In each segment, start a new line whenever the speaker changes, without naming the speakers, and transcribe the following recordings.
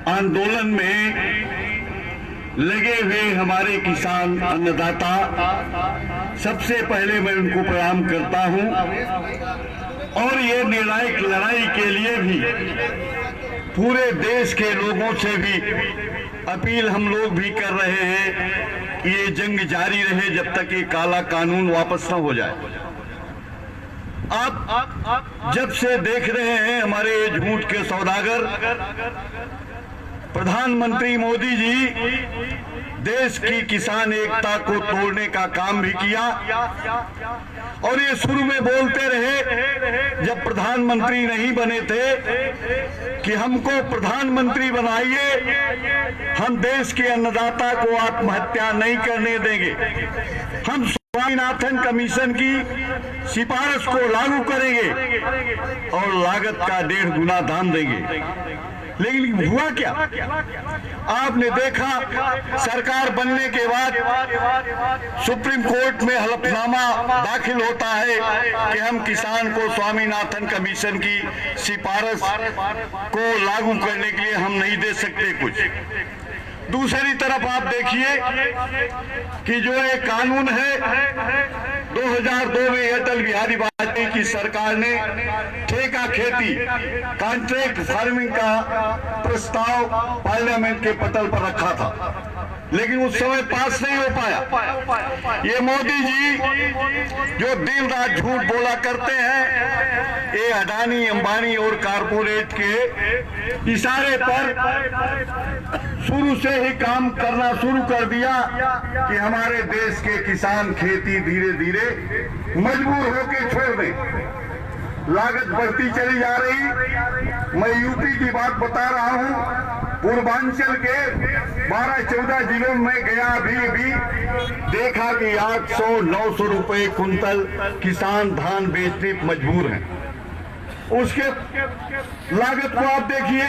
आंदोलन में लगे हुए हमारे किसान अन्नदाता, सबसे पहले मैं उनको प्रणाम करता हूं और ये निर्णायक लड़ाई के लिए भी पूरे देश के लोगों से भी अपील हम लोग भी कर रहे हैं कि ये जंग जारी रहे जब तक ये काला कानून वापस न हो जाए। आप जब से देख रहे हैं हमारे झूठ के सौदागर प्रधानमंत्री मोदी जी देश की किसान एकता को तोड़ने का काम भी किया और ये शुरू में बोलते रहे जब प्रधानमंत्री नहीं बने थे कि हमको प्रधानमंत्री बनाइए, हम देश के अन्नदाता को आत्महत्या नहीं करने देंगे, हम स्वामीनाथन कमीशन की सिफारिश को लागू करेंगे और लागत का 1.5 गुना दाम देंगे। लेकिन हुआ क्या? आपने देखा सरकार बनने के बाद सुप्रीम कोर्ट में हलफनामा दाखिल होता है कि हम किसान को स्वामीनाथन कमीशन की सिफारिश को लागू करने के लिए हम नहीं दे सकते कुछ। दूसरी तरफ आप देखिए कि जो एक कानून है 2002 में अटल बिहारी वाजपेयी की सरकार ने ठेका खेती कॉन्ट्रैक्ट फार्मिंग का प्रस्ताव पार्लियामेंट के पटल पर रखा था, लेकिन उस समय पास नहीं हो पाया। ये मोदी जी जो दिन रात झूठ बोला करते हैं, ये अडानी अंबानी और कारपोरेट के इशारे पर शुरू से ही काम करना शुरू कर दिया कि हमारे देश के किसान खेती धीरे धीरे मजबूर होकर छोड़ दें। लागत बढ़ती चली जा रही। मैं यूपी की बात बता रहा हूं, पूर्वांचल के 12-14 जिलों में गया, भी देखा कि 800-900 रुपए कुंतल किसान धान बेचने मजबूर हैं। उसके लागत को आप देखिए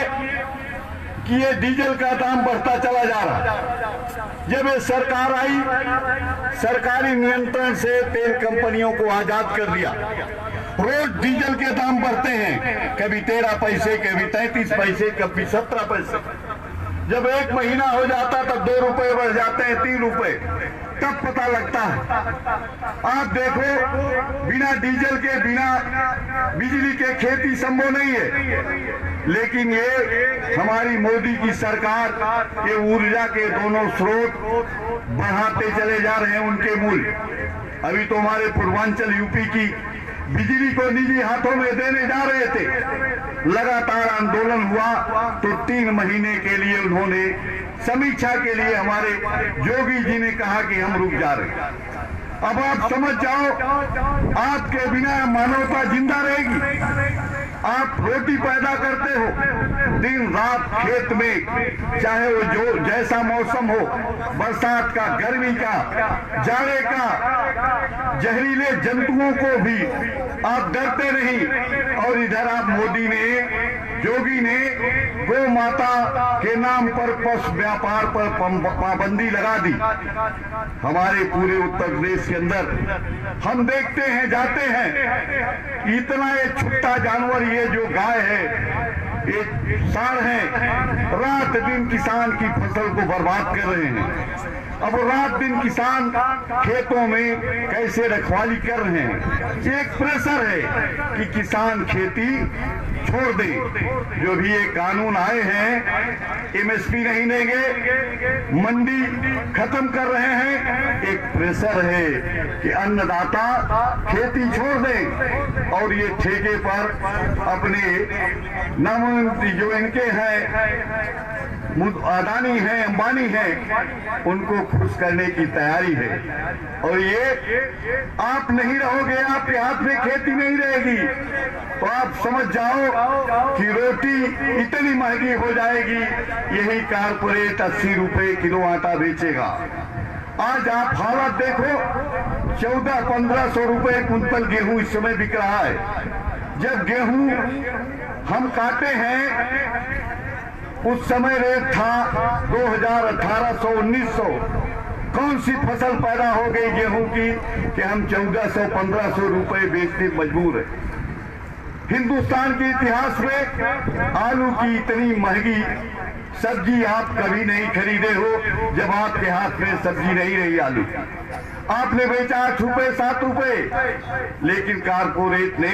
कि ये डीजल का दाम बढ़ता चला जा रहा। जब ये सरकार आई, सरकारी नियंत्रण से तेल कंपनियों को आजाद कर दिया। रोज डीजल के दाम बढ़ते हैं, कभी 13 पैसे, कभी 33 पैसे, कभी 17 पैसे। जब एक महीना हो जाता तब 2 रुपए बढ़ जाते हैं, 3 रुपए, तब पता लगता है। आप देखो बिना डीजल के, बिना बिजली के खेती संभव नहीं है, लेकिन ये हमारी मोदी की सरकार ये ऊर्जा के दोनों स्रोत बढ़ाते चले जा रहे हैं, उनके मूल्य। अभी तो हमारे पूर्वांचल यूपी की बिजली को निजी हाथों में देने जा रहे थे। लगातार आंदोलन हुआ तो 3 महीने के लिए उन्होंने समीक्षा के लिए हमारे योगी जी ने कहा कि हम रुक जा रहे हैं। अब आप समझ जाओ, आपके बिना मानवता जिंदा रहेगी। आप रोटी पैदा करते हो, दिन रात खेत में, चाहे वो जो जैसा मौसम हो, बरसात का, गर्मी का, जाड़े का, जहरीले जंतुओं को भी आप डरते नहीं। और इधर आप मोदी ने, योगी ने गौ माता के नाम पर पशु व्यापार पर पाबंदी लगा दी। हमारे पूरे उत्तर प्रदेश के अंदर हम देखते हैं, जाते हैं, इतना ये छुट्टा जानवर, ये जो गाय है, ये सांड है, रात दिन किसान की फसल को बर्बाद कर रहे हैं। अब रात दिन किसान खेतों में कैसे रखवाली कर रहे हैं। एक प्रेशर है कि किसान खेती छोड़ दे। जो भी ये कानून आए हैं, एमएसपी नहीं देंगे, मंडी खत्म कर रहे हैं, एक प्रेशर है कि अन्नदाता खेती छोड़ दे और ये ठेके पर अपने नाम जो इनके हैं, अडानी है, अंबानी है, उनको खुश करने की तैयारी है। और ये आप नहीं रहोगे, आपके हाथ में खेती नहीं रहेगी, तो आप समझ जाओ कि रोटी इतनी महंगी हो जाएगी। यही कारपोरेट 80 रुपए किलो आटा बेचेगा। आज आप हालत देखो, 1400-1500 रुपए कुंतल गेहूं इस समय बिक रहा है। जब गेहूं हम काटे हैं उस समय रेट था 2000, 1800, 1900। कौन सी फसल पैदा हो गई गेहूं की कि हम 1400-1500 रुपए बेचने मजबूर है। हिंदुस्तान के इतिहास में आलू की इतनी महंगी सब्जी आप कभी नहीं खरीदे हो जब आपके हाथ में सब्जी नहीं रही आलू। आपने बेचा 8 रुपए 7 रुपए, लेकिन कारपोरेट ने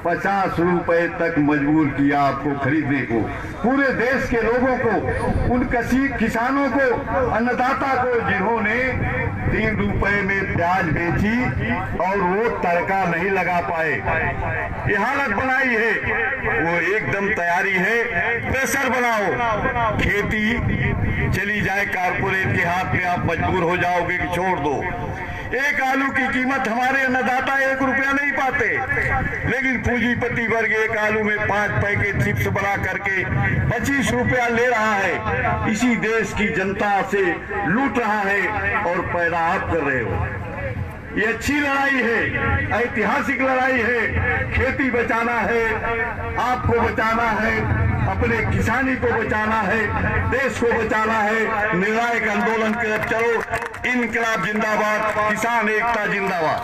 50 रुपए तक मजबूर किया आपको खरीदने को। पूरे देश के लोगों को, उन किसानों को, अन्नदाता को जिन्होंने 3 रुपए में प्याज बेची और वो तड़का नहीं लगा पाए, ये हालत बनाई है। वो एकदम तैयारी है, प्रेशर बनाओ, खेती चली जाए कारपोरेट के हाथ में, आप मजबूर हो जाओगे कि छोड़ दो। एक आलू की कीमत हमारे अन्नदाता 1 रुपया नहीं पाते, लेकिन पूंजीपति वर्ग एक आलू में 5 पैकेट चिप्स बना करके 25 रुपया ले रहा है। इसी देश की जनता से लूट रहा है और पैदा आप कर रहे हो। ये अच्छी लड़ाई है, ऐतिहासिक लड़ाई है। खेती बचाना है, आपको बचाना है, अपने किसानी को बचाना है, देश को बचाना है। निर्णायक आंदोलन के चलो, इनकलाब जिंदाबाद, किसान एकता जिंदाबाद।